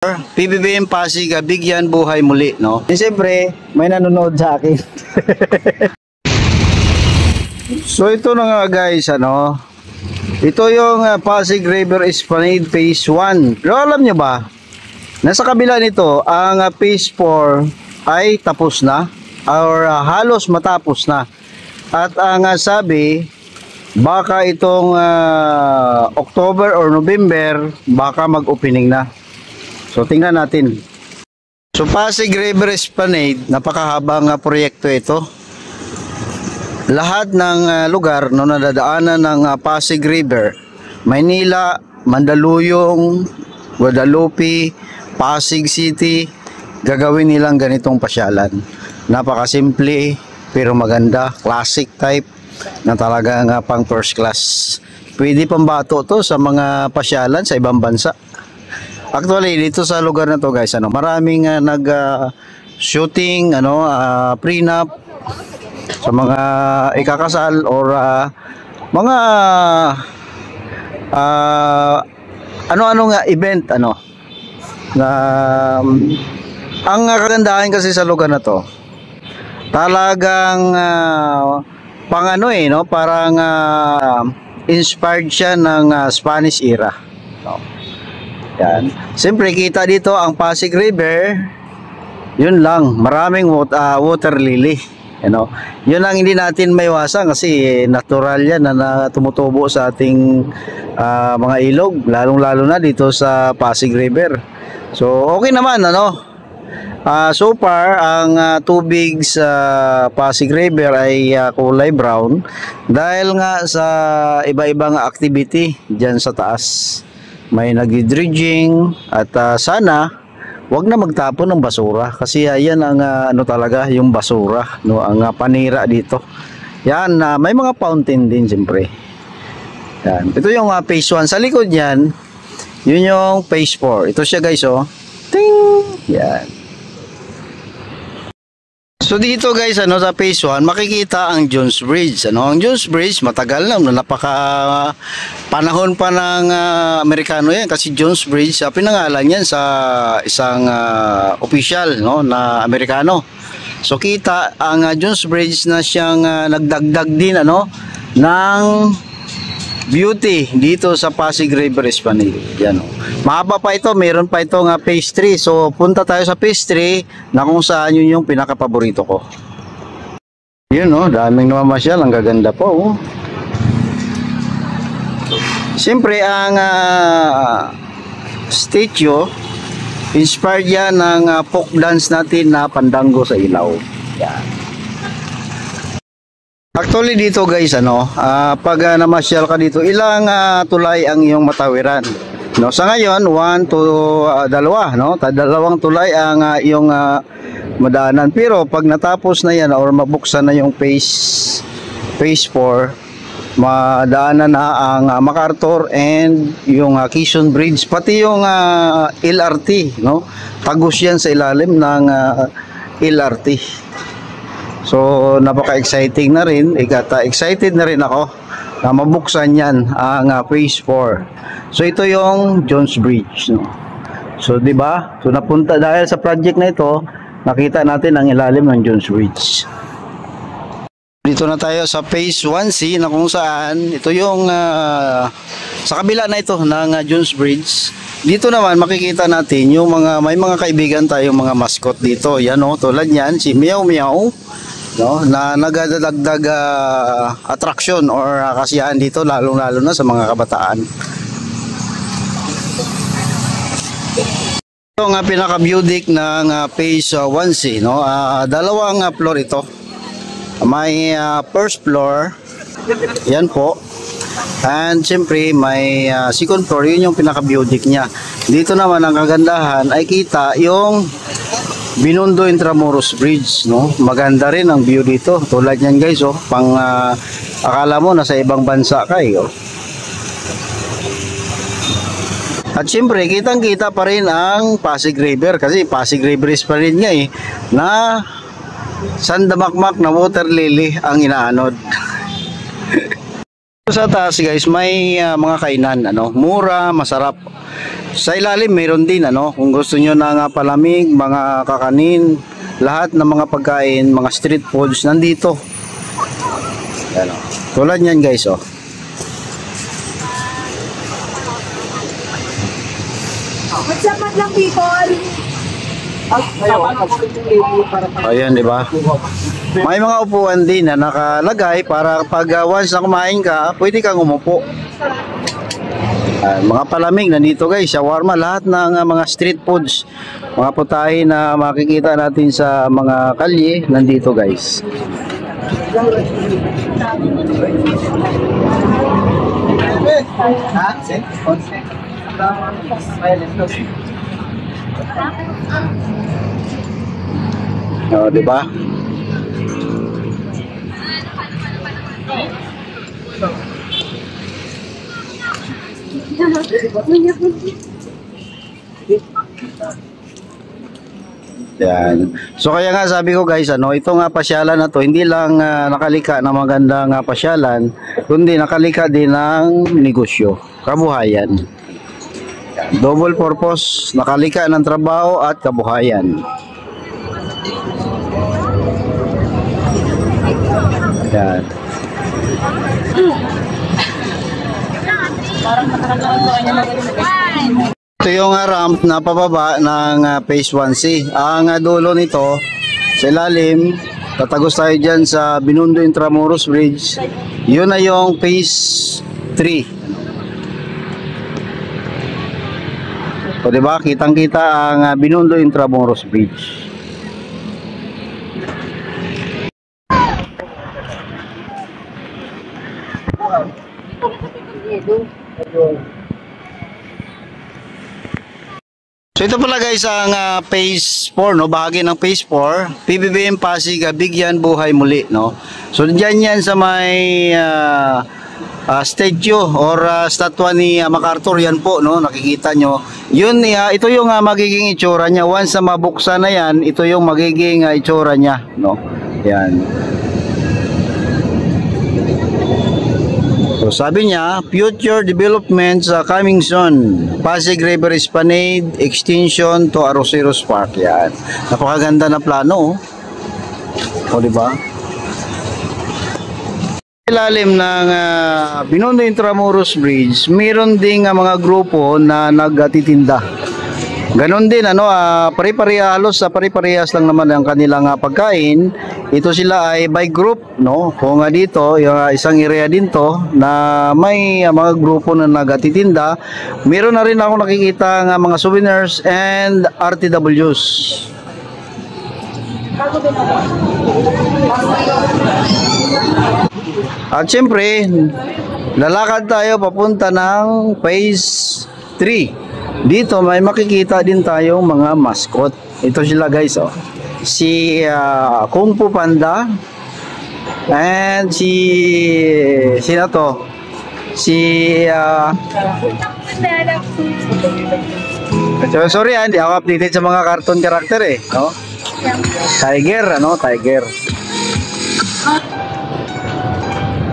PBBM Pasig, bigyan buhay muli, no? Eh, siyempre, may nanonood sa akin. So ito na nga guys, ano? Ito yung Pasig River Esplanade Phase 1. Pero alam nyo ba, nasa kabila nito, ang Phase 4 ay tapos na or halos matapos na. At ang sabi, baka itong October or November, baka mag-opening na. So tingnan natin. So Pasig River Esplanade, napakahabang proyekto ito. Lahat ng lugar no nadadaanan ng Pasig River, Maynila, Mandaluyong, Guadalupe, Pasig City, gagawin nilang ganitong pasyalan. Napakasimple pero maganda, classic type na talagang pang first class. Pwede pambato to sa mga pasyalan sa ibang bansa. Actually, dito sa lugar na to guys, ano, maraming shooting, ano, prenup sa mga ikakasal or mga ano-ano nga event, ano. Ang kagandahan kasi sa lugar na to, talagang pang ano no, parang inspired siya ng Spanish era. No? Yan. Siyempre kita dito ang Pasig River, yun lang, maraming water lily. You know? Yun ang hindi natin maiwasan kasi natural yan na tumutubo sa ating mga ilog, lalong-lalo na dito sa Pasig River. So okay naman, ano. So far ang tubig sa Pasig River ay kulay brown dahil nga sa iba-ibang activity diyan sa taas. May nag-dredging at sana wag na magtapon ng basura kasi yan ang ano talaga yung basura, no, ang panira dito. Yan, may mga fountain din siyempre. Yan. Ito yung phase 1. Sa likod niyan, yun yung phase 4. Ito siya guys, oh. Ting! Yan. So dito guys, ano, sa phase 1 makikita ang Jones Bridge. Ano, ang Jones Bridge matagal na, napaka panahon pa ng Amerikano yan kasi Jones Bridge, pinangalan yan sa isang official, no, na Amerikano. So kita ang Jones Bridge na siyang nagdagdag din, ano, ng beauty dito sa Pasig River Esplanade. Yan, oh. Mahaba pa ito, meron pa itong phase 3. So punta tayo sa phase 3 na kung saan yun yung pinaka-paborito ko. Yun, oh, daming namamasyal, ang gaganda po, oh. Siyempre ang statue inspired yan ng folk dance natin na pandango sa ilaw. Yan. Actually dito guys, ano, pag namasyal ka dito, ilang tulay ang iyong matawiran. No, sa ngayon 1 to 2, no, dalawang tulay ang iyong madaanan. Pero pag natapos na yan or mabuksan na yung phase 4, madaanan na ang MacArthur and yung Quezon Bridge, pati yung LRT, no, tagos yan sa ilalim ng LRT. So napaka-exciting na rin, excited na rin ako na mabuksan yan ang phase 4. So ito yung Jones Bridge, no? So 'di ba? So napunta dahil sa project na ito, nakita natin ang ilalim ng Jones Bridge. Dito na tayo sa phase 1C na kung saan ito yung sa kabila na ito ng Jones Bridge. Dito naman makikita natin yung may mga kaibigan tayong mga mascot dito. Yan, oh, tulad niyan si Meow Meow, no, na nagadagdag attraction or kasiyahan dito, lalong-lalo na sa mga kabataan. Ito nga pinaka-beauty ng phase 1C, no. Dalawang floor ito. May first floor, yan po, and siyempre may second floor, yun yung pinaka-beauty niya. Dito naman ang kagandahan ay kita yung Binondo Intramuros Bridge, no? Maganda rin ang view dito. Tulad niyan guys, oh, pang akala mo nasa ibang bansa ka, oh. At siyempre, kitang-kita pa rin ang Pasig River kasi Pasig River is pa rin nga, na sandamakmak na water lily ang inaanod. Sa taas guys, may mga kainan, ano, mura, masarap. Sa ilalim mayroon din, ano, kung gusto niyo ng palamig, mga kakanin, lahat ng mga pagkain, mga street foods nandito. Yan, oh. Tulad niyan guys, oh. What's up, madlang people? Ayan, di ba? May mga upuan din na nakalagay para pag once na kumain ka, pwede kang umupo. Mga palamig nandito guys, shawarma, lahat ng mga street foods, mga putahe na makikita natin sa mga kalye, nandito guys. Oh, di ba? Yan. So kaya nga sabi ko guys, ano, ito nga pasyalan na to, hindi lang nakalika ng magandang pasyalan, kundi nakalika din ng negosyo, kabuhayan. Yan. Double purpose, nakalika ng trabaho at kabuhayan. Yan. Ito yung ramp na pababa ng Phase 1C. Ang dulo nito, sa ilalim, tatagos tayo dyan sa Binondo Intramuros Bridge. Yun na yung Phase 3. O diba, kitang-kita ang Binondo Intramuros Bridge. So ito pala guys ang Phase 4, no, bahagi ng Phase 4, PBBM Pasig, Bigyan Buhay Muli, no. So diyan yan sa may statue or statwa ni MacArthur, yan po, no, nakikita nyo. Yun, ito yung magiging itsura niya. Once na mabuksan na yan, ito yung magiging itsura niya, no. Yan. So sabi niya, future developments coming soon. Pasig River Esplanade extension to Arroceros Park. Yan. Napakaganda na plano, oh. O diba? Ilalim ng Binondo Intramuros Bridge, mayroon ding mga grupo na nagtitinda. Ganon din, ano, pare-parehas, pare-parehas lang naman ang kanilang pagkain. Ito sila ay by group, no? Kung dito, yung isang area din to na may mga grupo na nagtitinda. Meron na rin ako nakikita ng mga souvenirs and RTWs. At syempre, lalakad tayo papunta ng Phase 3. Dito may makikita din tayong mga mascot. Ito sila guys, oh. Si Kung Fu Panda and sino to? Sorry, hindi ako updated sa mga cartoon character, eh, no? Tiger, ano, Tiger.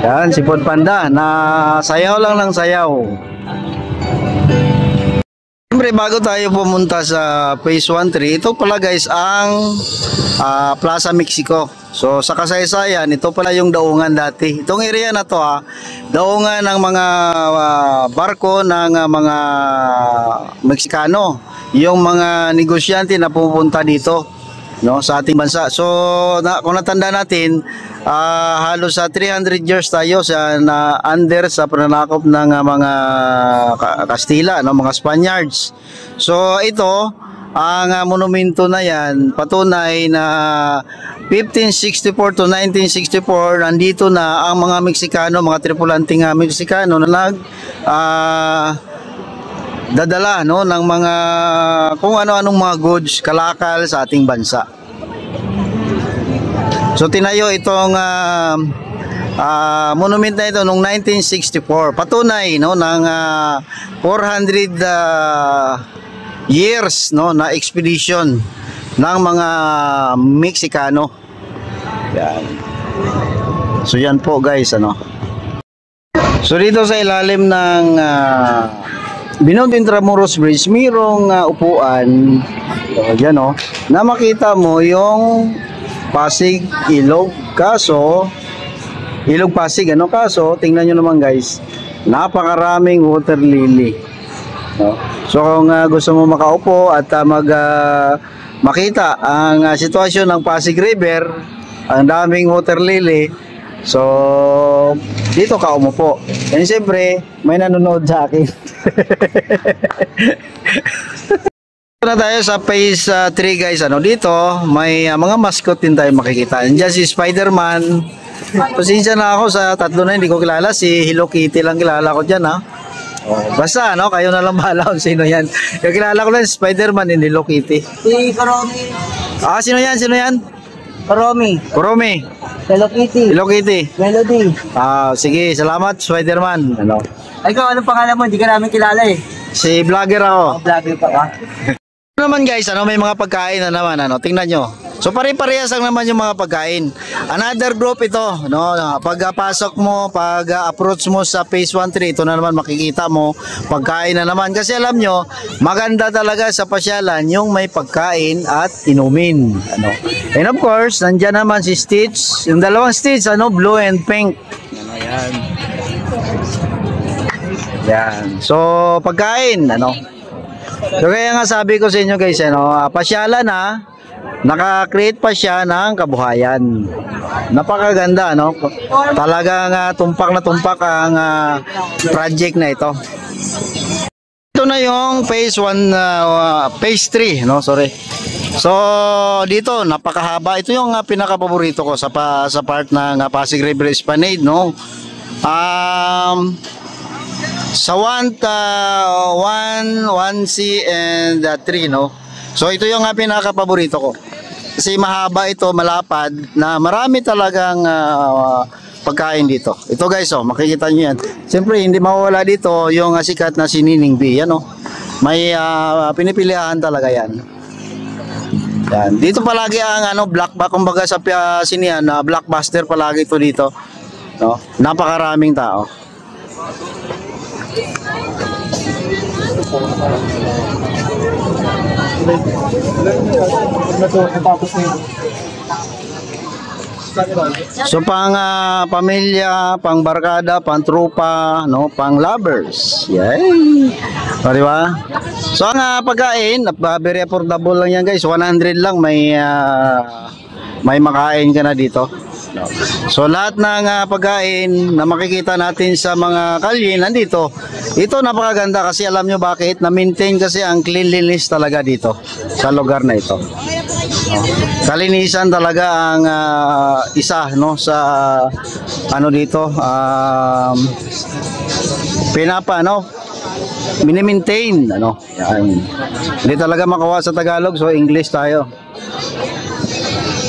Yan, si Pud Panda na sayaw lang ng sayaw. Siyempre, bago tayo pumunta sa Phase 1-3, ito pala guys ang Plaza Mexico. So sa kasaysayan, ito pala yung daungan dati. Itong area na to, daungan ng mga barko ng mga Meksikano, yung mga negosyante na pupunta dito, no, sa ating bansa. So kung natanda natin, halos sa 300 years tayo sa under sa pananakop ng mga Kastila, no, mga Spaniards. So ito ang monumento na yan, patunay na 1564 to 1964 nandito na ang mga Meksikano, mga tripulanting Meksikano na dadala, no, ng mga kung ano-anong mga goods, kalakal sa ating bansa. So tinayo itong monument na ito noong 1964. Patunay, no, ng 400 years, no, na expedition ng mga Meksikano. Yan. So yan po guys, ano. So dito sa ilalim ng Binondo Intramuros Bridge, mayroong upuan. So, dyan o. Na makita mo yung Pasig Ilog. Kaso, Ilog Pasig, ano? Kaso, tingnan nyo naman guys, napakaraming water lily. No? So kung gusto mo makaupo at makita ang sitwasyon ng Pasig River, ang daming water lily, so dito ka umupo. And siyempre, may nanonood sa akin. Na tayo sa phase 3 guys. Ano dito, may mga mascot din tayo makikita. Nandiyan si Spider-Man. Pasensya na ako sa tatlo na hindi ko kilala. Si Hello Kitty lang kilala ko dyan ha. Oh, basta ano, kayo na lang bahala kung sino yan. Yung kilala ko lang si Spider-Man and Hello Kitty. Si Kuromi. Sino yan? Sino yan? Kuromi. Kuromi. Hello Kitty. Hello Kitty. Melody. Sige, salamat Spider-Man. Ano? Ay, ikaw, anong pangalan mo? Hindi ka namin kilala eh. Si vlogger ako. Vlogger pa ka. Naman guys, may mga pagkain na naman, tingnan nyo. So pare-parehas lang naman yung mga pagkain. Another group ito, no? Pagpasok mo, pag-approach mo sa phase 1-3, ito na naman makikita mo, pagkain na naman. Kasi alam nyo, maganda talaga sa pasyalan yung may pagkain at inumin. Ano? And of course, nandyan naman si Stitch, yung dalawang Stitch, blue and pink. Yan. Yan. So, pagkain, So kaya nga sabi ko sa inyo guys, pasyalan na, naka-create pa siya ng kabuhayan. Napakaganda, Talagang tumpak na tumpak ang project na ito. Ito na yung phase 1, phase 3, sorry. So dito napakahaba. Ito yung pinaka-paborito ko sa part ng Pasig River Esplanade, sa 1, 1C and 3, So ito yung pinaka-paborito ko. Kasi mahaba ito, malapad, na marami talagang pagkain dito. Ito guys, makikita nyo yan. Siyempre, hindi mawawala dito yung sikat na Nining B. Yan, may pinipilihan talaga yan. Yan. Dito palagi ang kumbaga sa sinihan, blockbuster palagi ito dito. Napakaraming tao. So pang pamilya, pang barkada, pang trupa, pang lovers. Yay! O, diba? So ang pagkain, very affordable lang yan guys. 100 lang may makain ka na dito. So lahat ng pagkain na makikita natin sa mga kalye nandito. Ito napakaganda kasi alam nyo bakit? Na-maintain kasi ang cleanliness talaga dito sa lugar na ito. Kalinisan talaga ang isa sa dito mini-maintain yan. Hindi talaga makawa sa Tagalog, so English tayo.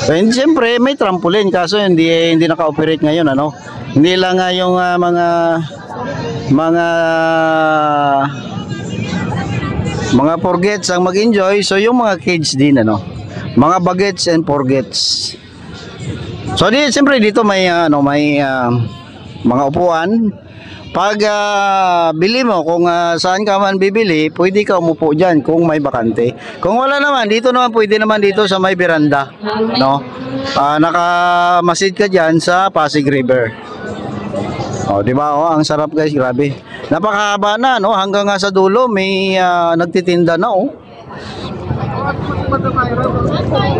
And siyempre may trampoline kaso hindi naka-operate ngayon Hindi lang yung mga forgets ang mag-enjoy, so yung mga kids din mga bagets and forgets. So siyempre dito may mga upuan. Pag bili mo, kung saan ka man bibili, pwede ka umupo dyan kung may bakante. Kung wala naman, dito naman pwede naman dito sa may veranda. Nakamasid ka dyan sa Pasig River. Diba? Ang sarap guys, grabe. Napakahaba na, hanggang sa dulo may nagtitinda na.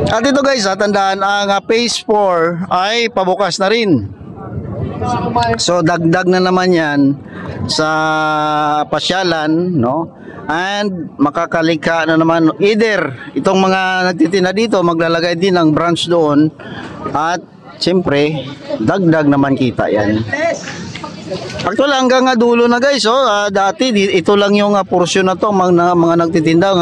At ito guys, tandaan, ang phase 4 ay pabukas na rin. So dagdag na naman yan sa pasyalan, and makakalika na naman either itong mga nagtitinda dito maglalagay din ng branch doon, at siyempre dagdag naman kita yan. Actually hanggang dulo na guys, dati ito lang yung portion na to mga nagtitinda.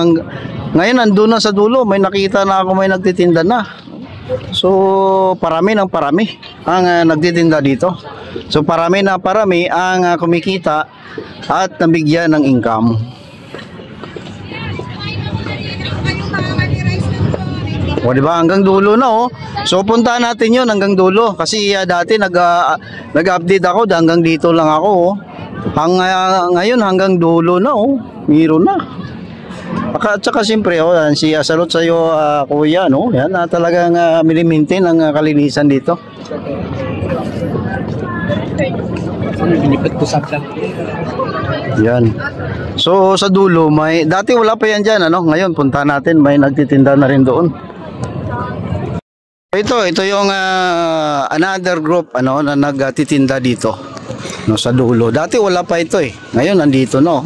Ngayon andun na sa dulo, may nakita na ako may nagtitinda na. So parami ang nagtitinda dito. So parami ang kumikita at nabigyan ng income. O di ba hanggang dulo na oh. So puntahan natin 'yon hanggang dulo kasi dati nag-update ako hanggang dito lang ako oh. Ngayon hanggang dulo na oh. Meron na. At saka siyempre oh, salute sa iyo kuya no. Yan talagang mini-maintain ang kalinisan dito. Lilipat ko sa vlog. Yan. So sa dulo may dati wala pa yan diyan ano. Ngayon punta natin may nagtitinda na rin doon. Ito yung another group ano na nagtitinda dito. No sa dulo. Dati wala pa ito eh. Ngayon nandito no.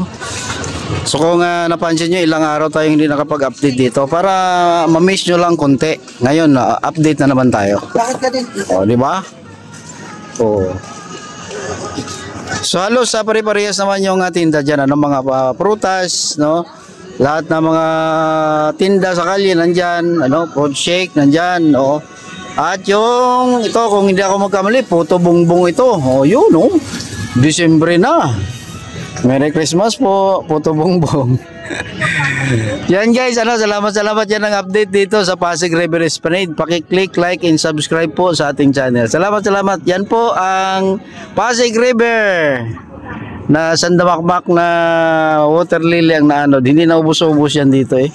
So kung napansin nyo ilang araw tayo hindi nakapag-update dito para ma-miss nyo lang konti. Ngayon update na naman tayo. Bakit ka din? O di ba? O. So halos pare-parehas naman yung tinda diyan ano mga prutas no. Lahat ng mga tinda sa kalye nandiyan, ano, fruit shake nandiyan, oh. At yung ito kung hindi ako magkamali, puto bongbong ito. Oh, yun oh. Disyembre na. Merry Christmas po, puto bongbong. Yan guys, ano, salamat yan ang update dito sa Pasig River Esplanade. Paki-click, like, and subscribe po sa ating channel. Salamat. Yan po ang Pasig River na sandamakmak na water lily ang naano. Hindi na ubos-ubos yan dito eh.